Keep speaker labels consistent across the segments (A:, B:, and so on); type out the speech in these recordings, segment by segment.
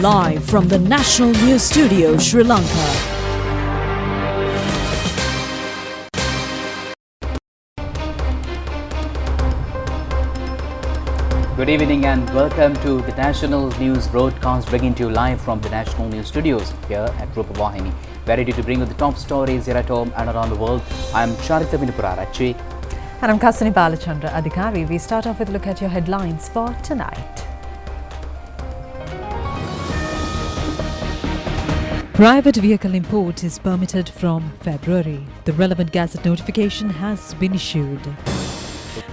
A: live from the National News Studio, Sri Lanka.
B: Good evening and welcome to the National News broadcast, bringing to you live from the National News Studios here at Rupavahini. We're ready to bring you the top stories here at home and around the world. I'm Charita Minipurarachi.
C: And I'm Kasani Balachandra Adhikari. We start off with a look at your headlines for tonight. Private vehicle import is permitted from February. The relevant gazette notification has been issued.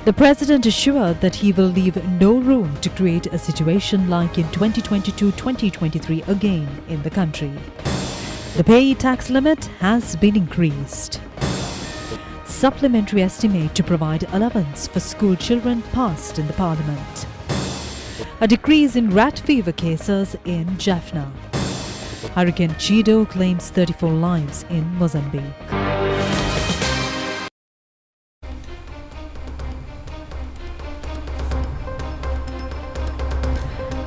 C: The President assured that he will leave no room to create a situation like in 2022-2023 again in the country. The pay tax limit has been increased. Supplementary estimate to provide allowance for school children passed in the Parliament. A decrease in rat fever cases in Jaffna. Hurricane Chido claims 34 lives in Mozambique.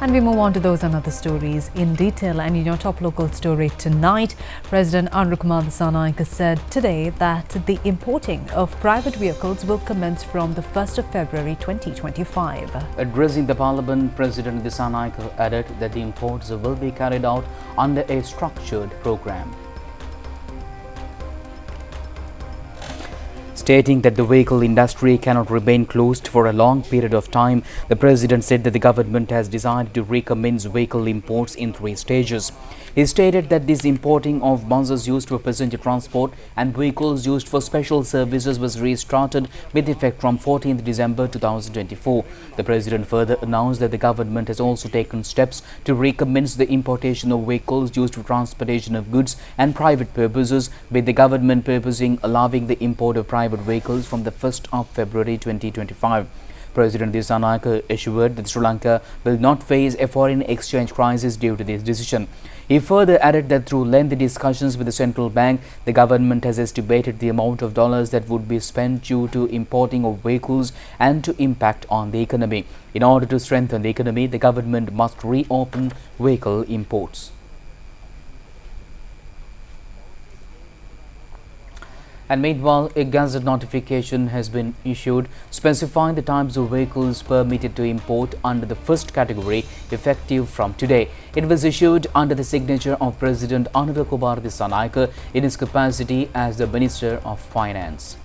C: And we move on to those and other stories in detail. And in your top local story tonight, President Anurakumar Dissanayake said today that the importing of private vehicles will commence from the 1st of February 2025.
B: Addressing the Parliament, President Dissanayake added that the imports will be carried out under a structured program. Stating that the vehicle industry cannot remain closed for a long period of time, the President said that the government has decided to recommence vehicle imports in 3 stages. He stated that this importing of buses used for passenger transport and vehicles used for special services was restarted with effect from 14th December 2024. The President further announced that the government has also taken steps to recommence the importation of vehicles used for transportation of goods and private purposes, with the government purposing allowing the import of private vehicles from the 1st of February 2025. President Dissanayake assured that Sri Lanka will not face a foreign exchange crisis due to this decision. He further added that through lengthy discussions with the central bank, the government has estimated the amount of dollars that would be spent due to importing of vehicles and to impact on the economy. In order to strengthen the economy, the government must reopen vehicle imports. And meanwhile, a gazette notification has been issued specifying the types of vehicles permitted to import under the first category effective from today. It was issued under the signature of President Anurakumar Dissanayake in his capacity as the Minister of Finance.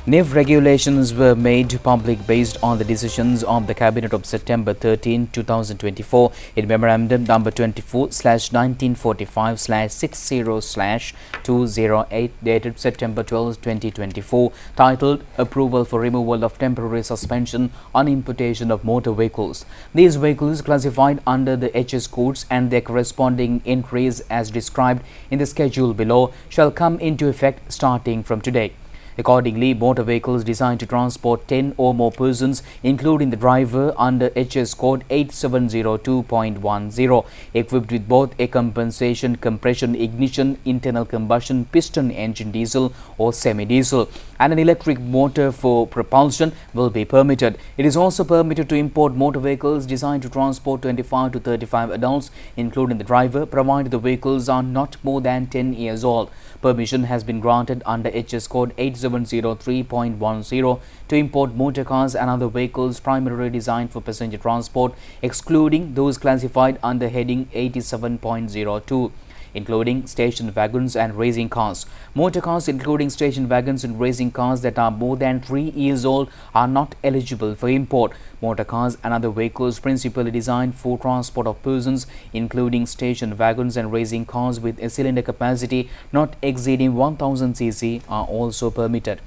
B: New regulations were made public based on the decisions of the Cabinet of September 13, 2024 in Memorandum number 24/1945/60/208 dated September 12, 2024, titled Approval for Removal of Temporary Suspension on Importation of Motor Vehicles. These vehicles classified under the HS codes and their corresponding entries as described in the schedule below shall come into effect starting from today. Accordingly, motor vehicles designed to transport 10 or more persons, including the driver, under HS code 8702.10, equipped with both a compensation compression ignition internal combustion piston engine diesel or semi-diesel and an electric motor for propulsion will be permitted. It is also permitted to import motor vehicles designed to transport 25 to 35 adults, including the driver, provided the vehicles are not more than 10 years old. Permission has been granted under HS code 8703.10 to import motor cars and other vehicles primarily designed for passenger transport, excluding those classified under heading 87.02. including station wagons and racing cars. Motor cars including station wagons and racing cars that are more than 3 years old are not eligible for import. Motor cars and other vehicles principally designed for transport of persons, including station wagons and racing cars with a cylinder capacity not exceeding 1000 cc are also permitted.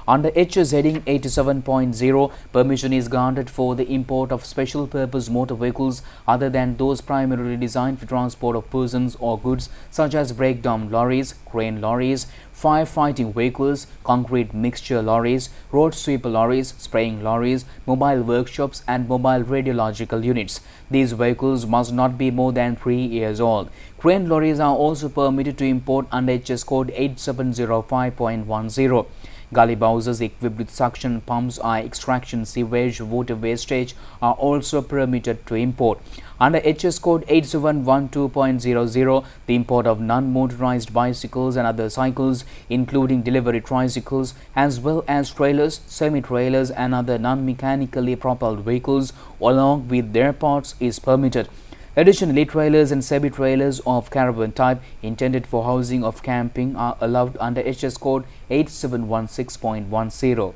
B: Under HS heading 87.0, permission is granted for the import of special purpose motor vehicles other than those primarily designed for transport of persons or goods, such as breakdown lorries, crane lorries, firefighting vehicles, concrete mixture lorries, road sweeper lorries, spraying lorries, mobile workshops and mobile radiological units. These vehicles must not be more than 3 years old. Crane lorries are also permitted to import under HS code 8705.10. Gully bowsers equipped with suction pumps, extraction, sewage, water wastage are also permitted to import. Under HS code 8712.00, the import of non-motorized bicycles and other cycles, including delivery tricycles, as well as trailers, semi-trailers and other non-mechanically propelled vehicles, along with their parts, is permitted. Additionally, trailers and semi-trailers of caravan type intended for housing of camping are allowed under HS code 8716.10.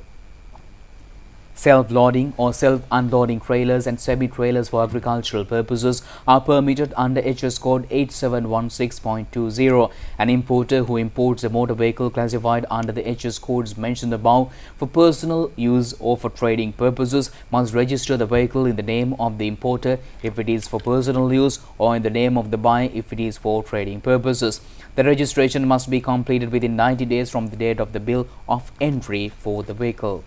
B: Self-loading or self-unloading trailers and semi-trailers for agricultural purposes are permitted under HS code 8716.20. An importer who imports a motor vehicle classified under the HS codes mentioned above for personal use or for trading purposes must register the vehicle in the name of the importer if it is for personal use, or in the name of the buyer if it is for trading purposes. The registration must be completed within 90 days from the date of the bill of entry for the vehicle.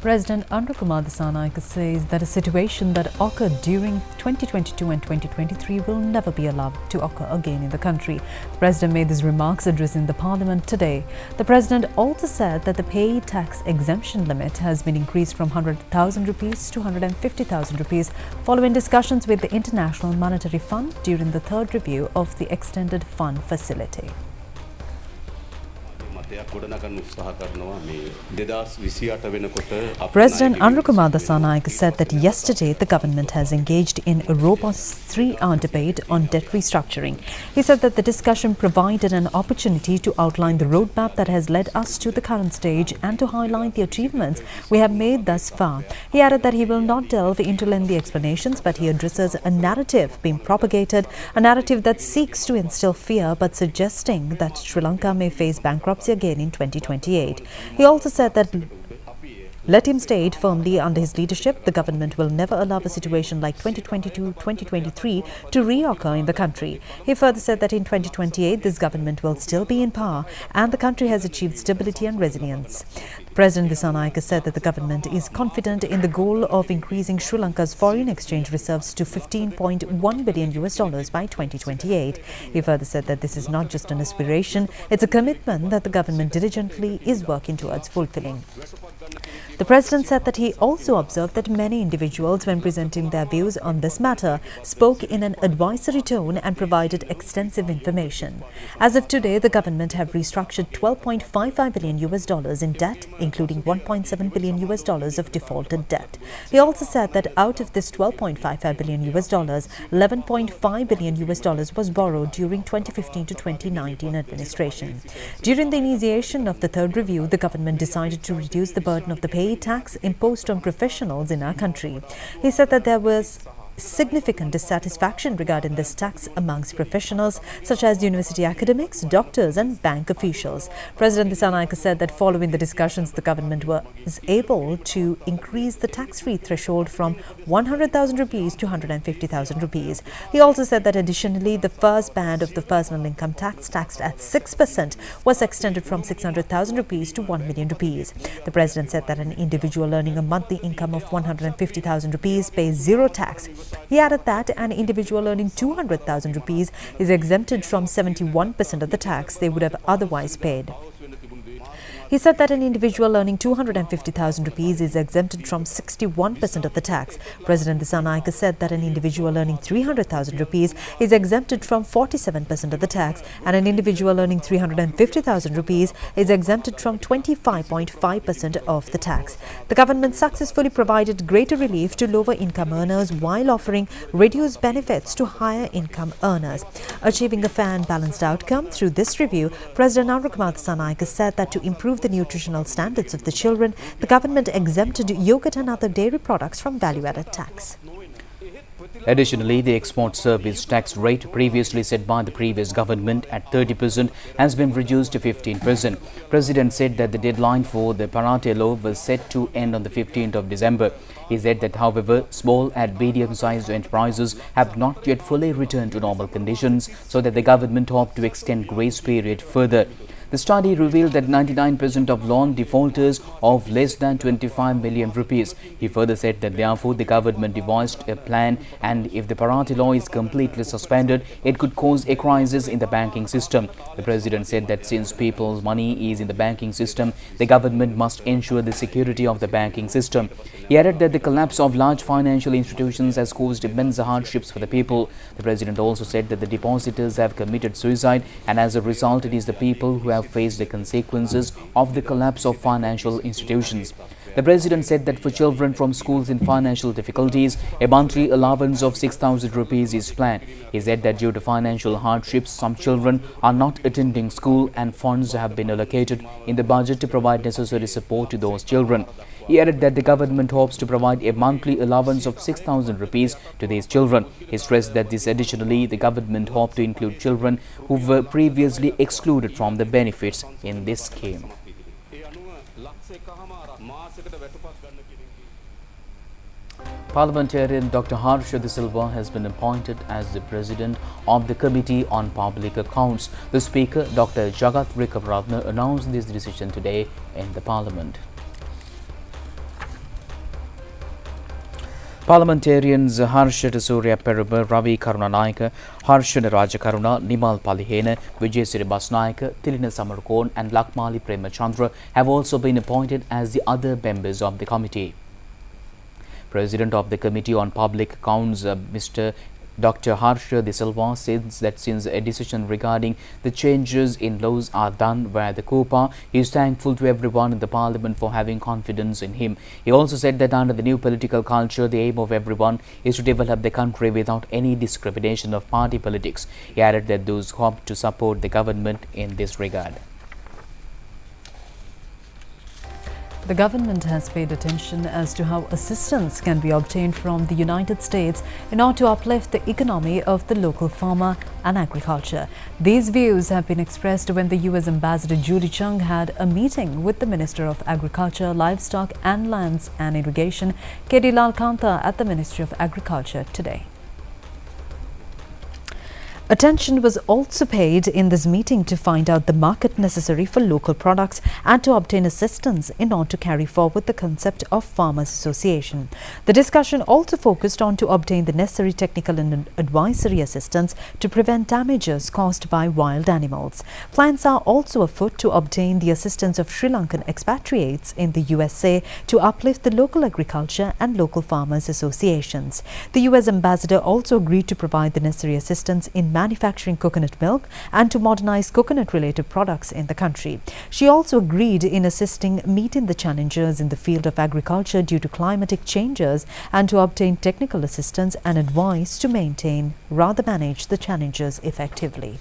C: President Kumar Dissanayake says that a situation that occurred during 2022 and 2023 will never be allowed to occur again in the country. The President made these remarks addressing the Parliament today. The President also said that the pay tax exemption limit has been increased from 100,000 rupees to 150,000 rupees following discussions with the International Monetary Fund during the third review of the extended fund facility. President Kumar Dissanayake said that yesterday the government has engaged in a robust 3-hour debate on debt restructuring. He said that the discussion provided an opportunity to outline the roadmap that has led us to the current stage and to highlight the achievements we have made thus far. He added that he will not delve into lengthy explanations, but he addresses a narrative being propagated, a narrative that seeks to instill fear but suggesting that Sri Lanka may face bankruptcy again in 2028. He also said that let him state firmly under his leadership, the government will never allow a situation like 2022-2023 to reoccur in the country. He further said that in 2028, this government will still be in power and the country has achieved stability and resilience. President Dissanayake said that the government is confident in the goal of increasing Sri Lanka's foreign exchange reserves to $15.1 billion by 2028. He further said that this is not just an aspiration, it's a commitment that the government diligently is working towards fulfilling. The President said that he also observed that many individuals, when presenting their views on this matter, spoke in an advisory tone and provided extensive information. As of today, the government have restructured $12.55 billion in debt, including $1.7 billion of defaulted debt. He also said that out of this $12.55 billion, $11.5 billion was borrowed during 2015 to 2019 administration. During the initiation of the third review, the government decided to reduce the burden of the pay tax imposed on professionals in our country. He said that there was significant dissatisfaction regarding this tax amongst professionals such as university academics, doctors and bank officials. President Dissanayake said that following the discussions, the government was able to increase the tax-free threshold from 100,000 rupees to 150,000 rupees. He also said that additionally, the first band of the personal income tax, taxed at 6%, was extended from 600,000 rupees to 1 million rupees. The President said that an individual earning a monthly income of 150,000 rupees pays zero tax. He added that an individual earning 200,000 rupees is exempted from 71% of the tax they would have otherwise paid. He said that an individual earning 250,000 rupees is exempted from 61% of the tax. President Dissanayake said that an individual earning 300,000 rupees is exempted from 47% of the tax, and an individual earning 350,000 rupees is exempted from 25.5% of the tax. The government successfully provided greater relief to lower income earners while offering reduced benefits to higher income earners. Achieving a fair and balanced outcome through this review, President Kumar Dissanayake said that to improve the nutritional standards of the children, the government exempted yogurt and other dairy products from value-added tax.
B: Additionally, the export service tax rate previously set by the previous government at 30% has been reduced to 15%. President said that the deadline for the Parate law was set to end on the 15th of December. He said that, however, small and medium-sized enterprises have not yet fully returned to normal conditions, so that the government hoped to extend grace period further. The study revealed that 99% of loan defaulters of less than 25 million rupees. He further said that therefore the government devised a plan, and if the Parati law is completely suspended, it could cause a crisis in the banking system. The president said that since people's money is in the banking system, the government must ensure the security of the banking system. He added that the collapse of large financial institutions has caused immense hardships for the people. The president also said that the depositors have committed suicide, and as a result it is the people who have faced the consequences of the collapse of financial institutions. The president said that for children from schools in financial difficulties, a monthly allowance of 6,000 rupees is planned. He said that due to financial hardships, some children are not attending school, and funds have been allocated in the budget to provide necessary support to those children. He added that the government hopes to provide a monthly allowance of 6,000 rupees to these children. He stressed that this additionally, the government hoped to include children who were previously excluded from the benefits in this scheme. Parliamentarian Dr. Harsha De Silva has been appointed as the President of the Committee on Public Accounts. The Speaker, Dr. Jagat Rikavaratne, announced this decision today in the Parliament. Parliamentarians Harshada Surya Peraba, Ravi Karunanayaka, Harshada Rajakaruna, Nimal Palihena, Vijay Basnayaka, Tilina Samarkon and Lakmali Premachandra have also been appointed as the other members of the committee. President of the Committee on Public Accounts, Mr. Dr. Harsha De Silva says that since a decision regarding the changes in laws are done via the COPA, he is thankful to everyone in the Parliament for having confidence in him. He also said that under the new political culture, the aim of everyone is to develop the country without any discrimination of party politics. He added that those hope to support the government in this regard.
C: The government has paid attention as to how assistance can be obtained from the United States in order to uplift the economy of the local farmer and agriculture. These views have been expressed when the US Ambassador Judy Chung had a meeting with the Minister of Agriculture, Livestock and Lands and Irrigation, K.D. Lalkantha, at the Ministry of Agriculture today. Attention was also paid in this meeting to find out the market necessary for local products and to obtain assistance in order to carry forward the concept of Farmers Association. The discussion also focused on to obtain the necessary technical and advisory assistance to prevent damages caused by wild animals. Plans are also afoot to obtain the assistance of Sri Lankan expatriates in the USA to uplift the local agriculture and local farmers associations. The US Ambassador also agreed to provide the necessary assistance in manufacturing coconut milk and to modernize coconut-related products in the country. She also agreed in assisting meeting the challenges in the field of agriculture due to climatic changes and to obtain technical assistance and advice to maintain, rather manage the challenges effectively.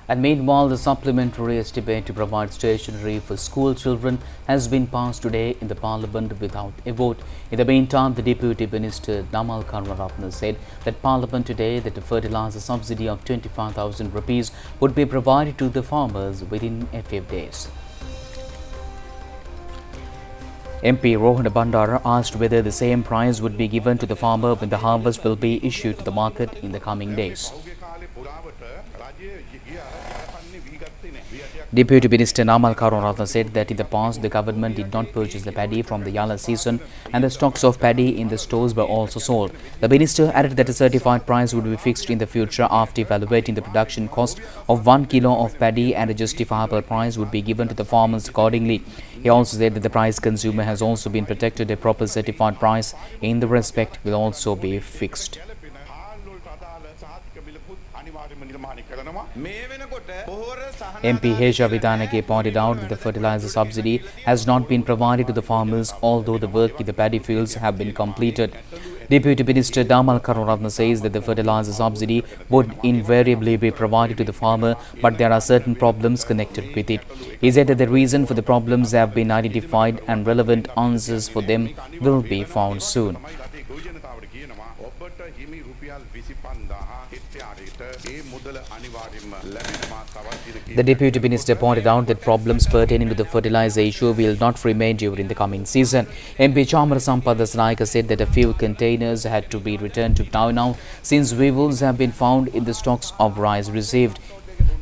B: And meanwhile, the supplementary estimate to provide stationery for school children has been passed today in the Parliament without a vote. In the meantime, the Deputy Minister Nimal Karunanayaka said that Parliament today that the fertilizer subsidy of 25,000 rupees would be provided to the farmers within a few days. MP Rohan Bandara asked whether the same price would be given to the farmer when the harvest will be issued to the market in the coming days. Deputy Minister Nimal Karunanayaka said that in the past the government did not purchase the paddy from the Yala season and the stocks of paddy in the stores were also sold. The minister added that a certified price would be fixed in the future after evaluating the production cost of 1 kilo of paddy, and a justifiable price would be given to the farmers accordingly. He also said that the price consumer has also been protected. A proper certified price in the respect will also be fixed. MP Hesha Vidanage pointed out that the fertilizer subsidy has not been provided to the farmers, although the work in the paddy fields have been completed. Deputy Minister Nimal Karunanayaka says that the fertilizer subsidy would invariably be provided to the farmer, but there are certain problems connected with it. He said that the reason for the problems have been identified and relevant answers for them will be found soon. The Deputy Minister pointed out that problems pertaining to the fertilizer issue will not remain during the coming season. MP Chamara Sampadas Naika said that a few containers had to be returned to now since weevils have been found in the stocks of rice received.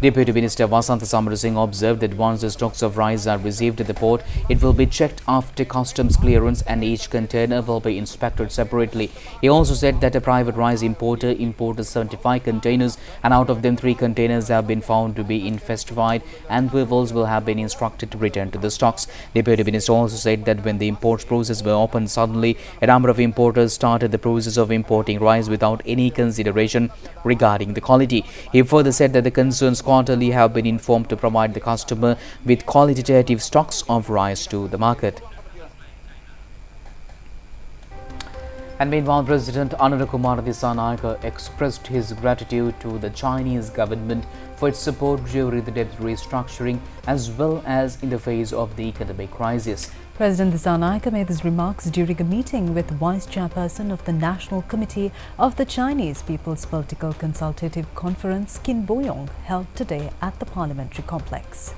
B: Deputy Minister Vasantha Samarasinghe observed that once the stocks of rice are received at the port, it will be checked after customs clearance and each container will be inspected separately. He also said that a private rice importer imported 75 containers and out of them 3 containers have been found to be infested and weevils will have been instructed to return to the stocks. Deputy Minister also said that when the imports process were opened suddenly, a number of importers started the process of importing rice without any consideration regarding the quality. He further said that the concerns quarterly have been informed to provide the customer with qualitative stocks of rice to the market. And meanwhile, President Anurukumar Dissanayake expressed his gratitude to the Chinese government for its support during the debt restructuring as well as in the face of the economic crisis.
C: President Dissanayake made these remarks during a meeting with Vice Chairperson of the National Committee of the Chinese People's Political Consultative Conference, Kim Boyong, held today at the Parliamentary Complex.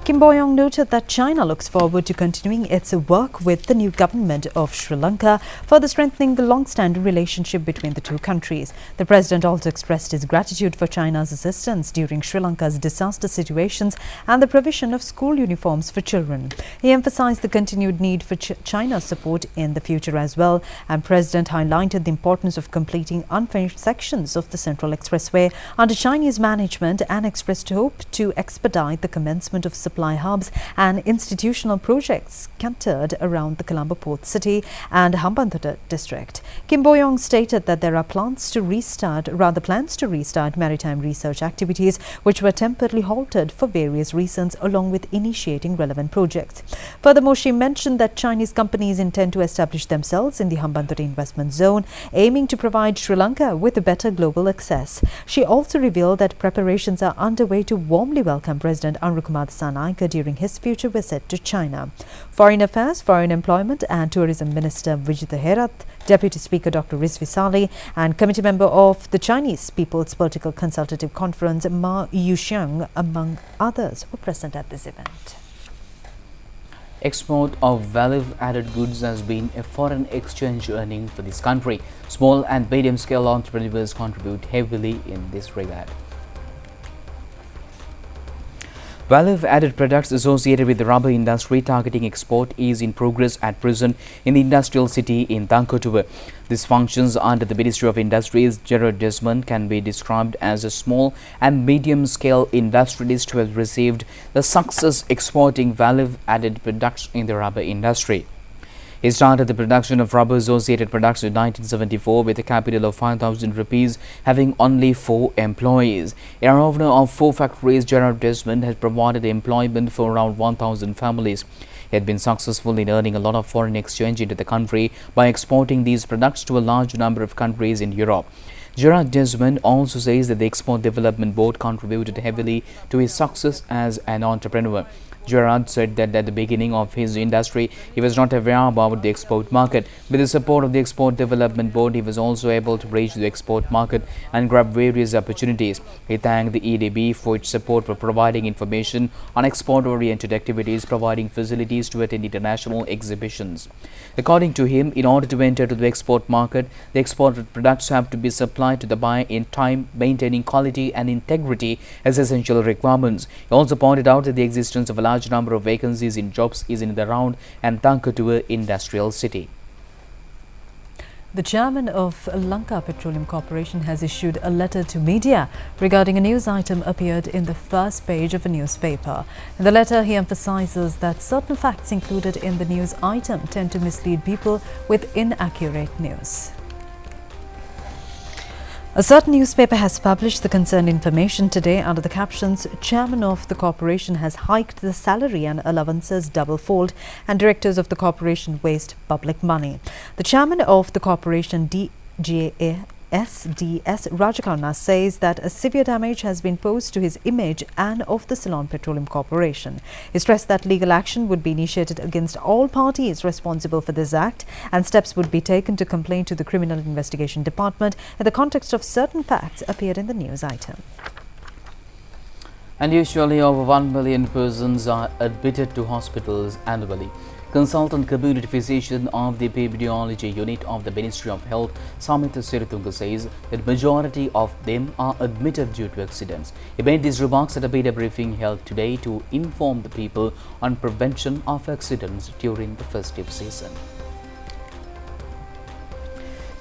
C: Kim Boyong noted that China looks forward to continuing its work with the new government of Sri Lanka, further strengthening the long-standing relationship between the two countries. The president also expressed his gratitude for China's assistance during Sri Lanka's disaster situations and the provision of school uniforms for children. He emphasized the continued need for China's support in the future as well, and President highlighted the importance of completing unfinished sections of the Central Expressway under Chinese management and expressed hope to expedite the commencement of supply hubs and institutional projects centered around the Colombo Port City and Hambantota district. Kim Boyong stated that there are plans to restart maritime research activities which were temporarily halted for various reasons, along with initiating relevant projects. Furthermore, she mentioned that Chinese companies intend to establish themselves in the Hambantota investment zone, aiming to provide Sri Lanka with a better global access. She also revealed that preparations are underway to warmly welcome President Anurukumar Dissanayake during his future visit to China. Foreign Affairs, Foreign Employment and Tourism Minister Vijitha Herath, Deputy Speaker Dr. Rizvi Saleh and Committee Member of the Chinese People's Political Consultative Conference Ma Yuxiang, among others, were present at this event.
B: Export of value-added goods has been a foreign exchange earning for this country. Small and medium-scale entrepreneurs contribute heavily in this regard. Value-added products associated with the rubber industry targeting export is in progress at present in the industrial city in Dankotuva. This functions under the Ministry of Industries. Gerard Desmond can be described as a small and medium-scale industrialist who has received the success exporting value-added products in the rubber industry. He started the production of rubber-associated products in 1974 with a capital of 5,000 rupees, having only 4 employees. A owner of 4 factories, Gerard Desmond has provided employment for around 1,000 families. He had been successful in earning a lot of foreign exchange into the country by exporting these products to a large number of countries in Europe. Gerard Desmond also says that the Export Development Board contributed heavily to his success as an entrepreneur. Gerard said that at the beginning of his industry, he was not aware about the export market. With the support of the Export Development Board, he was also able to reach the export market and grab various opportunities. He thanked the EDB for its support for providing information on export-oriented activities, providing facilities to attend international exhibitions. According to him, in order to enter to the export market, the exported products have to be supplied to the buyer in time, maintaining quality and integrity as essential requirements. He also pointed out that the existence of a large number of vacancies in jobs is in the round and Dankotuva industrial city.
C: The chairman of Lanka Petroleum Corporation has issued a letter to media regarding a news item appeared in the first page of a newspaper. In the letter, he emphasizes that certain facts included in the news item tend to mislead people with inaccurate news. A certain newspaper has published the concerned information today under the captions, "Chairman of the corporation has hiked the salary and allowances double-fold and directors of the corporation waste public money." The chairman of the corporation, SDS Rajakarna, says that a severe damage has been posed to his image and of the Ceylon Petroleum Corporation. He stressed that legal action would be initiated against all parties responsible for this act and steps would be taken to complain to the Criminal Investigation Department in the context of certain facts appeared in the news item.
B: And usually over 1 million persons are admitted to hospitals annually. Consultant community physician of the epidemiology unit of the Ministry of Health, Samita Siritunga, says that majority of them are admitted due to accidents. He made these remarks at a media briefing held today to inform the people on prevention of accidents during the festive season.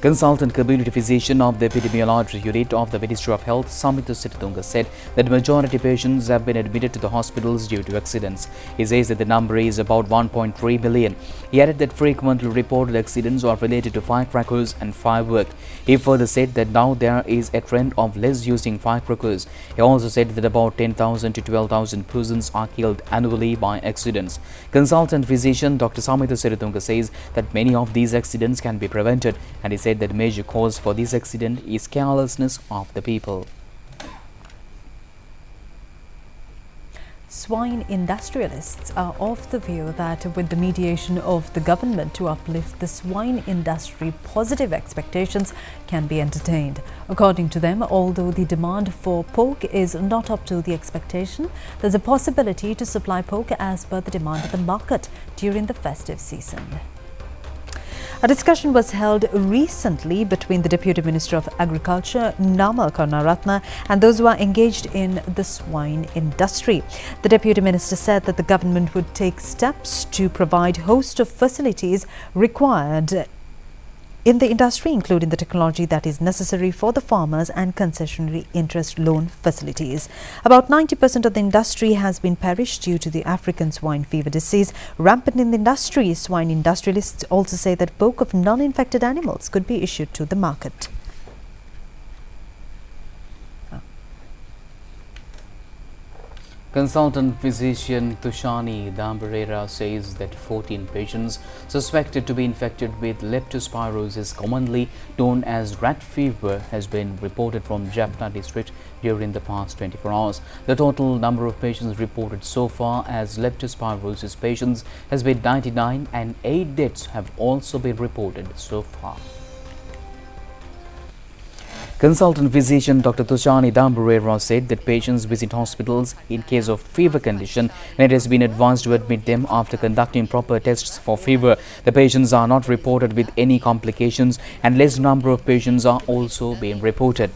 B: Consultant community physician of the epidemiology unit of the Ministry of Health, Samita Siritunga, said that majority patients have been admitted to the hospitals due to accidents. He says that the number is about 1.3 million. He added that frequently reported accidents are related to firecrackers and firework. He further said that now there is a trend of less using firecrackers. He also said that about 10,000 to 12,000 persons are killed annually by accidents. Consultant physician Dr. Samita Siritunga says that many of these accidents can be prevented, and he said that the major cause for this accident is carelessness of the people.
C: Swine industrialists are of the view that with the mediation of the government to uplift the swine industry, positive expectations can be entertained. According to them, although the demand for pork is not up to the expectation, there's a possibility to supply pork as per the demand of the market during the festive season. A discussion was held recently between the Deputy Minister of Agriculture, Namal Karunaratne, and those who are engaged in the swine industry. The Deputy Minister said that the government would take steps to provide a host of facilities required in the industry, including the technology that is necessary for the farmers and concessionary interest loan facilities. About 90% of the industry has been perished due to the African swine fever disease rampant in the industry. Swine industrialists also say that pork of non-infected animals could be issued to the market.
B: Consultant physician Tushani Dambarera says that 14 patients suspected to be infected with Leptospirosis, commonly known as rat fever, has been reported from Jaffna district during the past 24 hours. The total number of patients reported so far as Leptospirosis patients has been 99, and 8 deaths have also been reported so far. Consultant physician Dr. Tushani Dambarera said that patients visit hospitals in case of fever condition, and it has been advised to admit them after conducting proper tests for fever. The patients are not reported with any complications, and less number of patients are also being reported.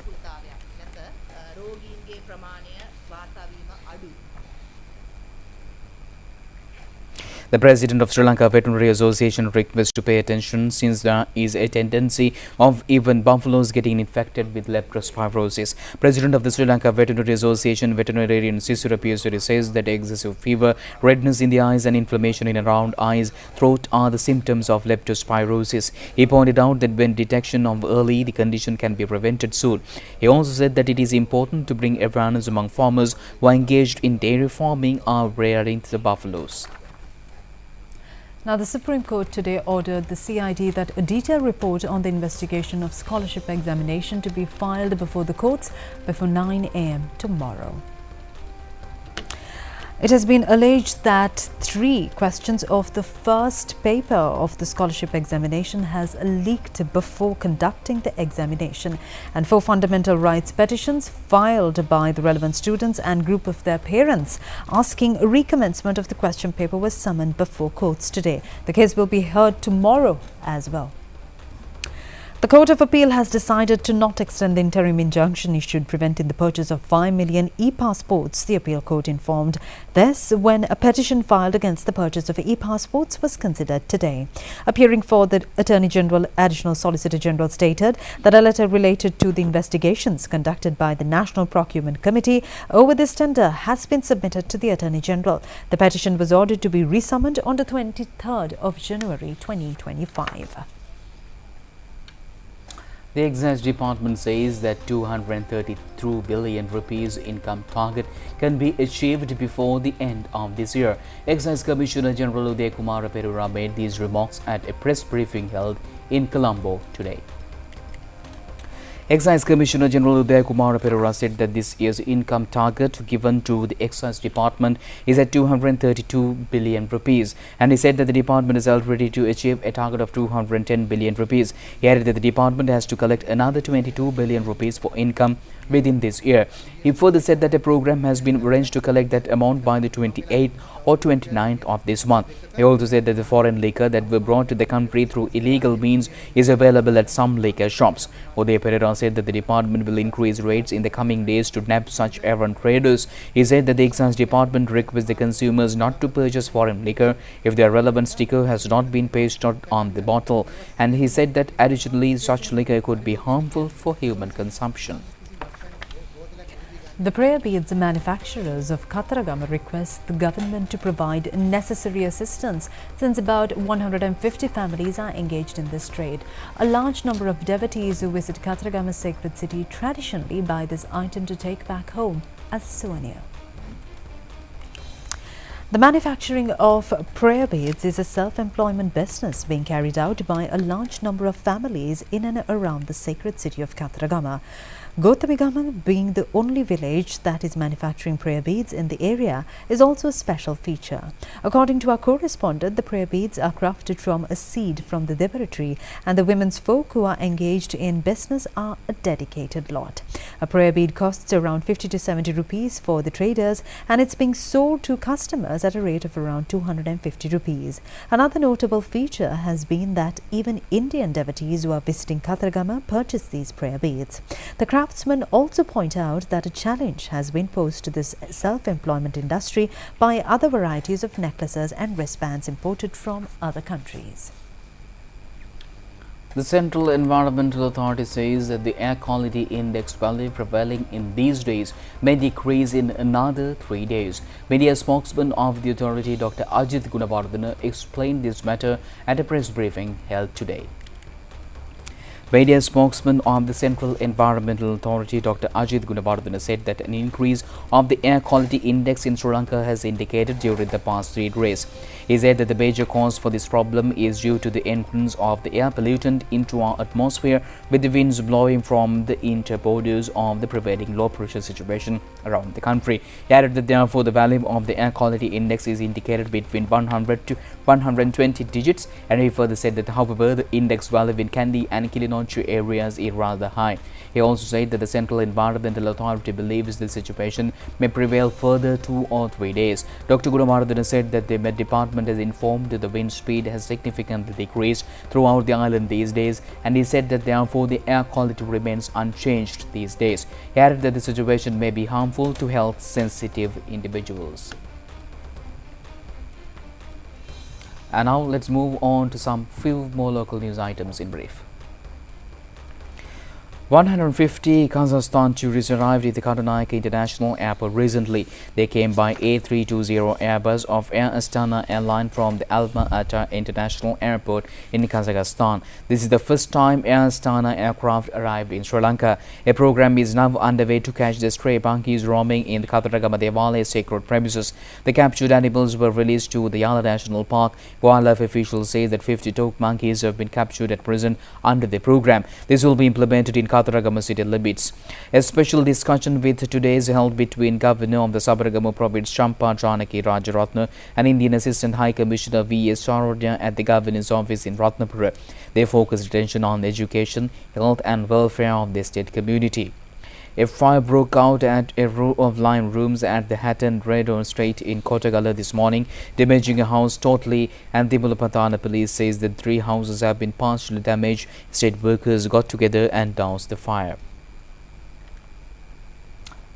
B: The President of Sri Lanka Veterinary Association requests to pay attention since there is a tendency of even buffaloes getting infected with Leptospirosis. President of the Sri Lanka Veterinary Association, veterinarian Sisura Piusuri, says that excessive fever, redness in the eyes and inflammation in around eyes, throat are the symptoms of Leptospirosis. He pointed out that when detection of early, the condition can be prevented soon. He also said that it is important to bring awareness among farmers who are engaged in dairy farming or rearing the buffaloes.
C: Now, the Supreme Court today ordered the CID that a detailed report on the investigation of scholarship examination to be filed before the courts before 9 a.m. tomorrow. It has been alleged that 3 questions of the first paper of the scholarship examination has leaked before conducting the examination, and 4 fundamental rights petitions filed by the relevant students and group of their parents asking recommencement of the question paper was summoned before courts today. The case will be heard tomorrow as well. The Court of Appeal has decided to not extend the interim injunction issued preventing the purchase of 5 million e-passports, the appeal court informed. This when a petition filed against the purchase of e-passports was considered today. Appearing for the Attorney General, Additional Solicitor General stated that a letter related to the investigations conducted by the National Procurement Committee over this tender has been submitted to the Attorney General. The petition was ordered to be resummoned on the 23rd of January 2025.
B: The Excise Department says that 232 billion rupees income target can be achieved before the end of this year. Excise Commissioner General Uday Kumara Perura made these remarks at a press briefing held in Colombo today. Excise Commissioner General Uday Kumara Perura said that this year's income target given to the Excise Department is at 232 billion rupees, and he said that the department is ready to achieve a target of 210 billion rupees. He added that the department has to collect another 22 billion rupees for income within this year. He further said that a program has been arranged to collect that amount by the 28th or 29th of this month. He also said that the foreign liquor that were brought to the country through illegal means is available at some liquor shops. Uday Perera said that the department will increase rates in the coming days to nab such errant traders. He said that the excise department requests the consumers not to purchase foreign liquor if their relevant sticker has not been pasted on the bottle. And he said that additionally such liquor could be harmful for human consumption.
C: The prayer beads manufacturers of Katharagama request the government to provide necessary assistance since about 150 families are engaged in this trade. A large number of devotees who visit Katharagama's sacred city traditionally buy this item to take back home as a souvenir. The manufacturing of prayer beads is a self-employment business being carried out by a large number of families in and around the sacred city of Katharagama. Gothamigama, being the only village that is manufacturing prayer beads in the area, is also a special feature. According to our correspondent, the prayer beads are crafted from a seed from the Debara tree, and the women's folk who are engaged in business are a dedicated lot. A prayer bead costs around 50 to 70 rupees for the traders, and it's being sold to customers at a rate of around 250 rupees. Another notable feature has been that even Indian devotees who are visiting Katharagama purchase these prayer beads. The craftsmen also point out that a challenge has been posed to this self-employment industry by other varieties of necklaces and wristbands imported from other countries.
B: The Central Environmental Authority says that the air quality index value prevailing in these days may decrease in another 3 days. Media spokesman of the authority, Dr. Ajit Gunawardena, explained this matter at a press briefing held today. Media spokesman of the Central Environmental Authority, Dr. Ajit Gunawardena, said that an increase of the air quality index in Sri Lanka has indicated during the past 3 days. He said that the major cause for this problem is due to the entrance of the air pollutant into our atmosphere, with the winds blowing from the interborders of the prevailing low pressure situation around the country. He added that therefore the value of the air quality index is indicated between 100 to 120 digits, and he further said that however the index value in Kandy and Kilinochu areas is rather high. He also said that the Central Environmental Authority believes the situation may prevail further 2 or 3 days. Dr. Gunawardena said that the Met Department has informed that the wind speed has significantly decreased throughout the island these days, and he said that therefore the air quality remains unchanged these days. He added that the situation may be harmful to health sensitive individuals. And now let's move on to some few more local news items in brief. 150 Kazakhstan tourists arrived at the Karnataka International Airport recently. They came by A320 Airbus of Air Astana airline from the Alma-Ata International Airport in Kazakhstan. This is the first time Air Astana aircraft arrived in Sri Lanka. A program is now underway to catch the stray monkeys roaming in the Katharagama Devale sacred premises. The captured animals were released to the Yala National Park. Wildlife officials say that 50 toke monkeys have been captured at present under the program. This will be implemented in Katharagama city limits. A special discussion with today is held between Governor of the Sabaragamu province Champa Janaki Rajaratna and Indian Assistant High Commissioner V.S. Sarodya at the Governor's office in Ratnapura. They focused attention on education, health and welfare of the state community. A fire broke out at a row of lime rooms at the Hatton Redon Street in Kotagala this morning, damaging a house totally, and the Mulapatana police says that 3 houses have been partially damaged. State workers got together and doused the fire.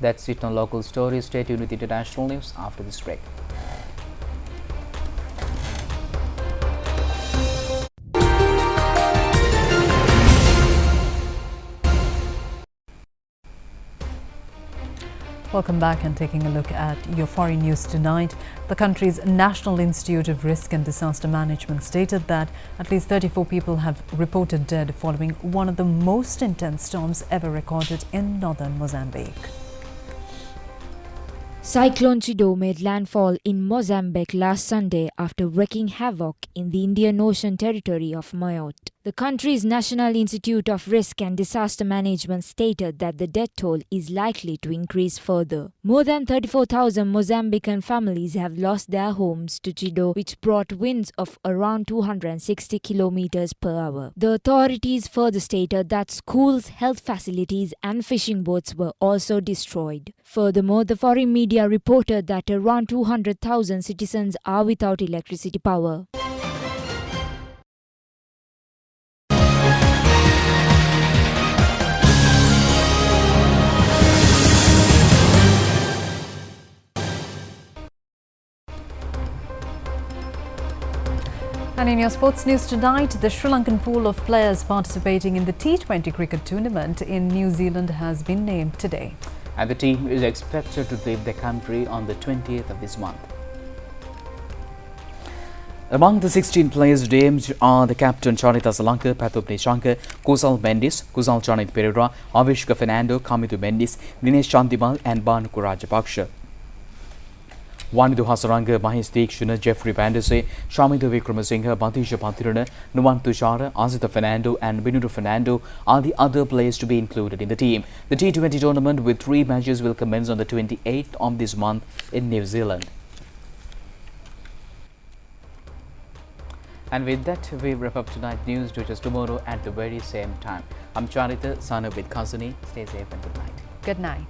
B: That's it on local stories. Stay tuned with international news after this break.
C: Welcome back, and taking a look at your foreign news tonight. The country's National Institute of Risk and Disaster Management stated that at least 34 people have reported dead following one of the most intense storms ever recorded in northern Mozambique.
D: Cyclone Chido made landfall in Mozambique last Sunday after wreaking havoc in the Indian Ocean territory of Mayotte. The country's National Institute of Risk and Disaster Management stated that the death toll is likely to increase further. More than 34,000 Mozambican families have lost their homes to Chido, which brought winds of around 260 kilometers per hour. The authorities further stated that schools, health facilities and fishing boats were also destroyed. Furthermore, the foreign media reported that around 200,000 citizens are without electricity power.
C: And in your sports news tonight, the Sri Lankan pool of players participating in the T20 cricket tournament in New Zealand has been named today.
B: And the team is expected to leave the country on the 20th of this month. Among the 16 players named are the captain Charita Salanka, Pathup Nishanka, Kusal Mendis, Kusal Chanit Pereira, Avishka Fernando, Kamitu Mendis, Dinesh Chandimal and Banuku Rajapaksha. Wanidu Hasaranga, Mahesh Deekshana, Jeffrey Bandese, Shamidu Vikramasinghe, Batisha Pathirana, Nuwan Tushara, Azita Fernando and Binudu Fernando are the other players to be included in the team. The T20 tournament with 3 matches will commence on the 28th of this month in New Zealand. And with that, we wrap up tonight's news, which is tomorrow at the very same time. I'm Charita, Sana with Khasani. Stay safe and good night.
C: Good night.